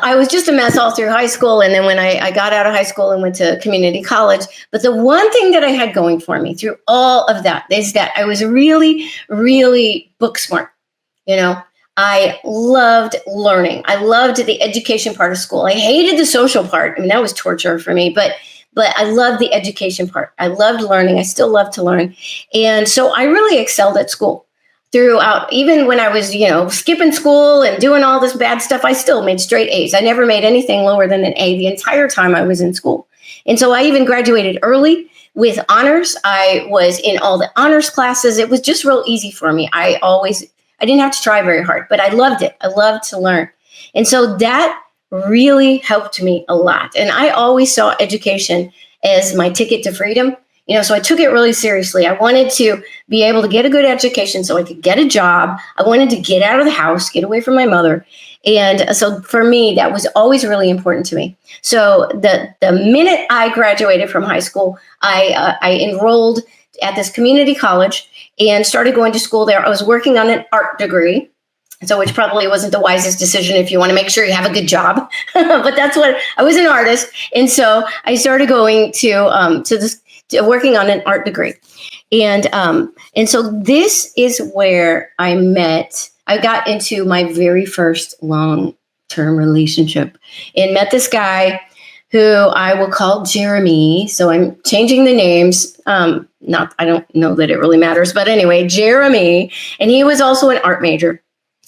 I was just a mess all through high school. And then when I got out of high school and went to community college, but the one thing that I had going for me through all of that is that I was really, really book smart. I loved learning. I loved the education part of school. I hated the social part. I mean, that was torture for me, but I loved the education part. I loved learning. I still love to learn. And so I really excelled at school throughout. Even when I was, skipping school and doing all this bad stuff, I still made straight A's. I never made anything lower than an A the entire time I was in school. And so I even graduated early with honors. I was in all the honors classes. It was just real easy for me. I didn't have to try very hard, but I loved it. I loved to learn. And so that really helped me a lot. And I always saw education as my ticket to freedom. So I took it really seriously. I wanted to be able to get a good education so I could get a job. I wanted to get out of the house, get away from my mother. And so for me, that was always really important to me. So the minute I graduated from high school, I enrolled at this community college and started going to school there. I was working on an art degree. So which probably wasn't the wisest decision if you want to make sure you have a good job. But that's what I was, an artist. And so I started going to working on an art degree. And so this is where I got into my very first long-term relationship and met this guy who I will call Jeremy. So I'm changing the names. I don't know that it really matters, but anyway, Jeremy. And he was also an art major.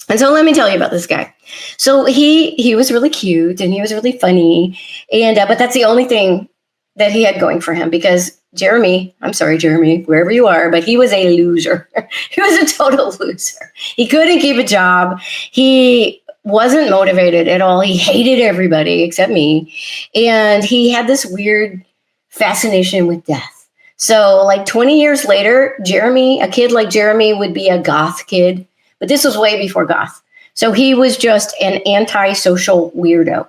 And so let me tell you about this guy. So he was really cute and he was really funny. And but that's the only thing that he had going for him, because Jeremy, I'm sorry, Jeremy, wherever you are, but he was a loser. He was a total loser. He couldn't keep a job. He wasn't motivated at all. He hated everybody except me. And he had this weird fascination with death. So like 20 years later, a kid like Jeremy would be a goth kid. But this was way before goth. So he was just an antisocial weirdo.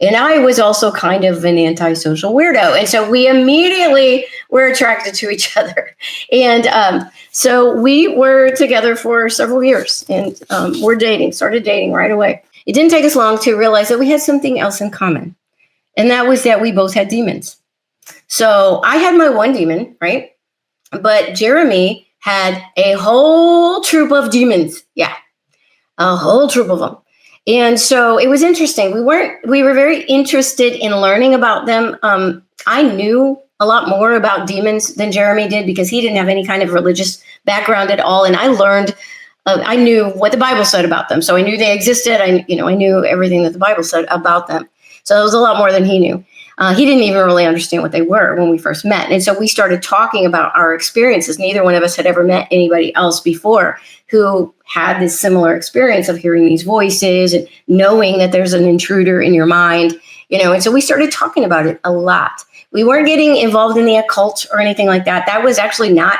And I was also kind of an antisocial weirdo. And so we immediately were attracted to each other. And so we were together for several years and started dating right away. It didn't take us long to realize that we had something else in common. And that was that we both had demons. So I had my one demon, right? But Jeremy had a whole troop of demons. Yeah, a whole troop of them. And so it was interesting. We were very interested in learning about them. I knew a lot more about demons than Jeremy did because he didn't have any kind of religious background at all. And I knew what the Bible said about them. So I knew they existed. I knew everything that the Bible said about them. So it was a lot more than he knew. He didn't even really understand what they were when we first met. And so we started talking about our experiences. Neither one of us had ever met anybody else before who had this similar experience of hearing these voices and knowing that there's an intruder in your mind, and so we started talking about it a lot. We weren't getting involved in the occult or anything like that. That was actually not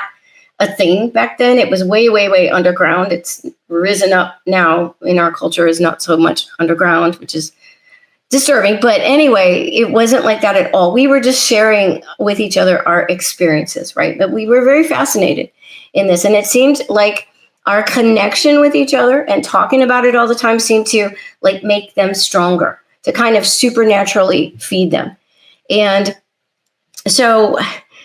a thing back then. It was way, way, way underground. It's risen up now in our culture is not so much underground, which is disturbing. But anyway, it wasn't like that at all. We were just sharing with each other our experiences, right? But we were very fascinated in this. And it seemed like our connection with each other and talking about it all the time seemed to like make them stronger, to kind of supernaturally feed them. And so,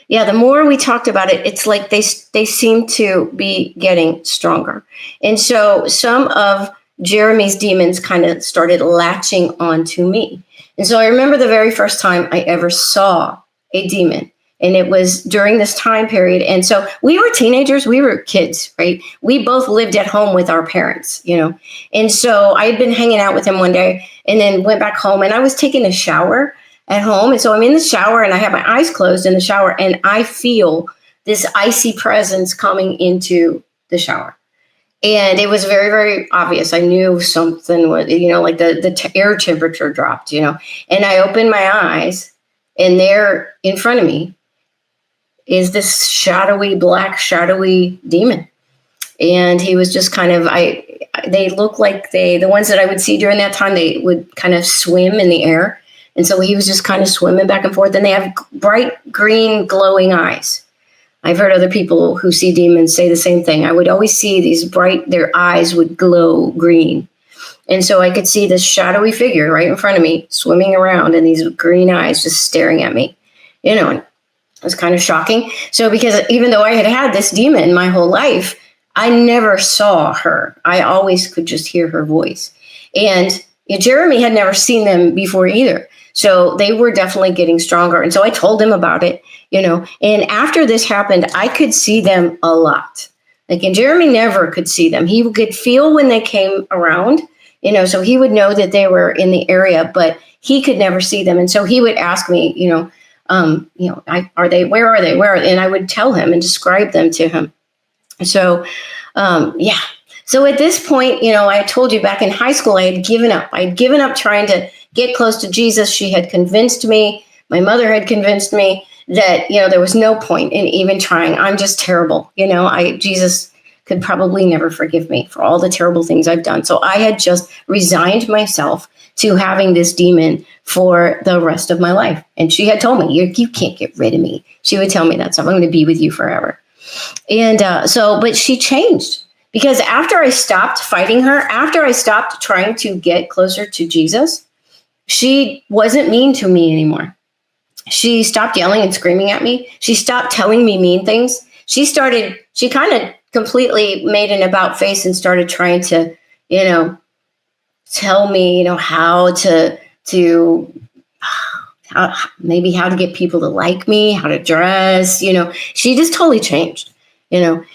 yeah, the more we talked about it, it's like they seem to be getting stronger. And so some of Jeremy's demons kind of started latching onto me. And so I remember the very first time I ever saw a demon, and it was during this time period. And so we were teenagers, we were kids, right? We both lived at home with our parents, And so I had been hanging out with him one day and then went back home, and I was taking a shower at home. And so I'm in the shower and I have my eyes closed in the shower, and I feel this icy presence coming into the shower. And it was very, very obvious. I knew something was, like the air temperature dropped, And I opened my eyes, and there in front of me is this black shadowy demon. And he was just kind of, they look like the ones that I would see during that time, they would kind of swim in the air. And so he was just kind of swimming back and forth, and they have bright green glowing eyes. I've heard other people who see demons say the same thing. I would always see these their eyes would glow green. And so I could see this shadowy figure right in front of me, swimming around, and these green eyes just staring at me, and it was kind of shocking. So because even though I had had this demon my whole life, I never saw her. I always could just hear her voice. And Jeremy had never seen them before either. So they were definitely getting stronger. And so I told him about it, and after this happened, I could see them a lot. And Jeremy never could see them. He could feel when they came around, so he would know that they were in the area, but he could never see them. And so he would ask me, are they, where are they, where? And I would tell him and describe them to him. So, yeah. So at this point, I told you back in high school, I had given up. I had given up trying to get close to Jesus. She had convinced me, my mother had convinced me that, there was no point in even trying. I'm just terrible. Jesus could probably never forgive me for all the terrible things I've done. So I had just resigned myself to having this demon for the rest of my life. And she had told me, you can't get rid of me. She would tell me that stuff. I'm going to be with you forever. And but she changed. Because after I stopped fighting her, after I stopped trying to get closer to Jesus, she wasn't mean to me anymore. She stopped yelling and screaming at me. She stopped telling me mean things. She kind of completely made an about face and started trying to, tell me, how to get people to like me, how to dress, she just totally changed, and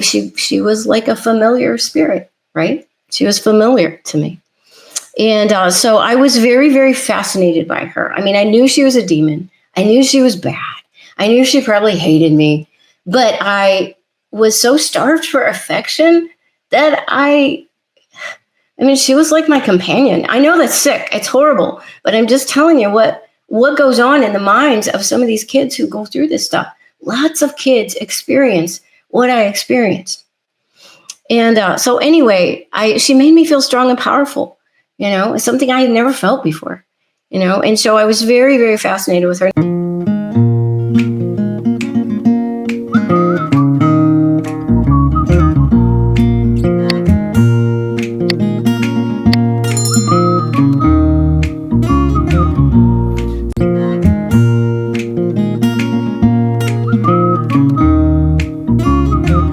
she was like a familiar spirit, right? She was familiar to me. And so I was very, very fascinated by her. I mean, I knew she was a demon. I knew she was bad. I knew she probably hated me, but I was so starved for affection that she was like my companion. I know that's sick. It's horrible, but I'm just telling you what goes on in the minds of some of these kids who go through this stuff. Lots of kids experience what I experienced. And so anyway, she made me feel strong and powerful. It's something I had never felt before, and so I was very, very fascinated with her.